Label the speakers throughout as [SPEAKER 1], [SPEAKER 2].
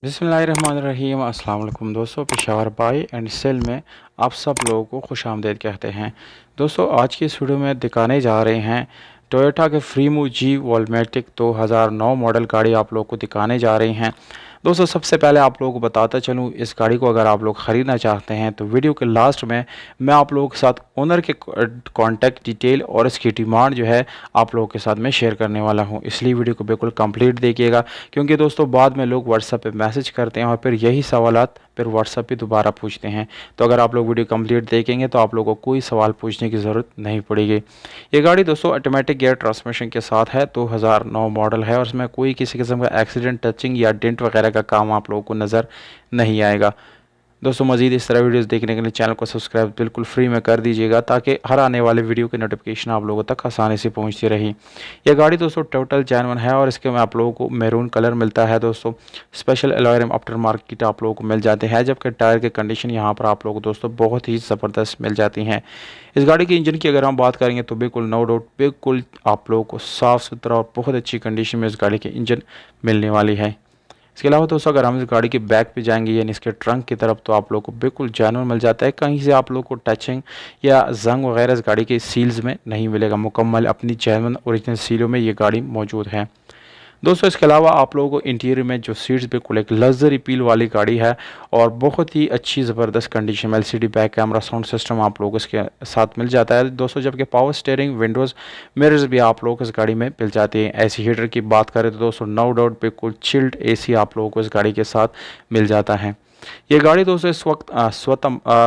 [SPEAKER 1] बिस्मिल्लाहिर्रहमानिर्रहीम। अस्सलाम वालेकुम दोस्तों, पेशावर बाई एंड सेल में आप सब लोगों को खुशामदीद कहते हैं। दोस्तों, आज की इस वीडियो में दिखाने जा रहे हैं टोयोटा के फ्रीमो जी वॉल्मेटिक 2009 मॉडल गाड़ी आप लोगों को दिखाने जा रहे हैं। दोस्तों, सबसे पहले आप लोगों को बताता चलूँ, इस गाड़ी को अगर आप लोग ख़रीदना चाहते हैं तो वीडियो के लास्ट में मैं आप लोगों के साथ ओनर के कॉन्टैक्ट डिटेल और इसकी डिमांड जो है आप लोगों के साथ मैं शेयर करने वाला हूं। इसलिए वीडियो को बिल्कुल कंप्लीट देखिएगा, क्योंकि दोस्तों बाद में लोग व्हाट्सएप पे मैसेज करते हैं और फिर यही सवालात फिर व्हाट्सएप पे दोबारा पूछते हैं। तो अगर आप लोग वीडियो कंप्लीट देखेंगे तो आप लोगों को कोई सवाल पूछने की ज़रूरत नहीं पड़ेगी। ये गाड़ी दोस्तों ऑटोमेटिक गियर ट्रांसमिशन के साथ है, 2009 मॉडल है और इसमें कोई किसी किस्म का एक्सीडेंट, टचिंग या डेंट वगैरह का काम आप लोगों को नज़र नहीं आएगा। दोस्तों, मज़ीद इस तरह वीडियोस देखने के लिए चैनल को सब्सक्राइब बिल्कुल फ्री में कर दीजिएगा, ताकि हर आने वाले वीडियो की नोटिफिकेशन आप लोगों तक आसानी से पहुंचती रही। यह गाड़ी दोस्तों टोटल जेन्युइन है और इसके में आप लोगों को मैरून कलर मिलता है। दोस्तों, special alloy rim aftermarket आप लोगों को मिल जाते हैं, जबकि टायर की कंडीशन यहाँ पर आप लोगों को दोस्तों बहुत ही ज़बरदस्त मिल जाती हैं। इस गाड़ी की इंजन की अगर हम बात करेंगे तो बिल्कुल नो डाउट, बिल्कुल आप लोगों को साफ़ सुथरा और बहुत अच्छी कंडीशन में इस गाड़ी की इंजन मिलने वाली है। इसके अलावा दोस्तों, अगर हम इस गाड़ी के बैक पे जाएंगे यानी इसके ट्रंक की तरफ, तो आप लोग को बिल्कुल जेन्युइन मिल जाता है। कहीं से आप लोग को टचिंग या जंग वगैरह इस गाड़ी के सील्स में नहीं मिलेगा। मुकम्मल अपनी जेन्युइन ओरिजिनल सीलों में ये गाड़ी मौजूद है। दोस्तों, इसके अलावा आप लोगों को इंटीरियर में जो सीट्स बिल्कुल एक लग्जरी फील वाली गाड़ी है और बहुत ही अच्छी ज़बरदस्त कंडीशन में LCD back camera sound system आप लोगों को इसके साथ मिल जाता है दोस्तों। जबकि पावर स्टीयरिंग, विंडोज़, मिरर्स भी आप लोगों को इस गाड़ी में मिल जाती हैं। एसी हीटर की बात करें तो दोस्तों नो डाउट बिल्कुल चिल्ड एसी आप लोगों को इस गाड़ी के साथ मिल जाता है। ये गाड़ी दोस्तों इस वक्त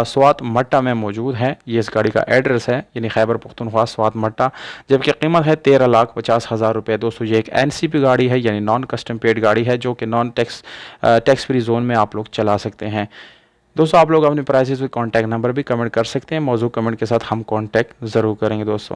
[SPEAKER 1] स्वात मट्टा में मौजूद है। ये इस गाड़ी का एड्रेस है यानी खैबर पख्तूनख्वा स्वात मट्टा, जबकि कीमत है 13,50,000 रुपये। दोस्तों, ये एक एनसीपी गाड़ी है यानी नॉन कस्टम पेड गाड़ी है, जो कि नॉन टैक्स फ्री जोन में आप लोग चला सकते हैं। दोस्तों, आप लोग अपने प्राइसेस में कॉन्टैक्ट नंबर भी कमेंट कर सकते हैं। मौजूद कमेंट के साथ हम कॉन्टैक्ट ज़रूर करेंगे दोस्तों।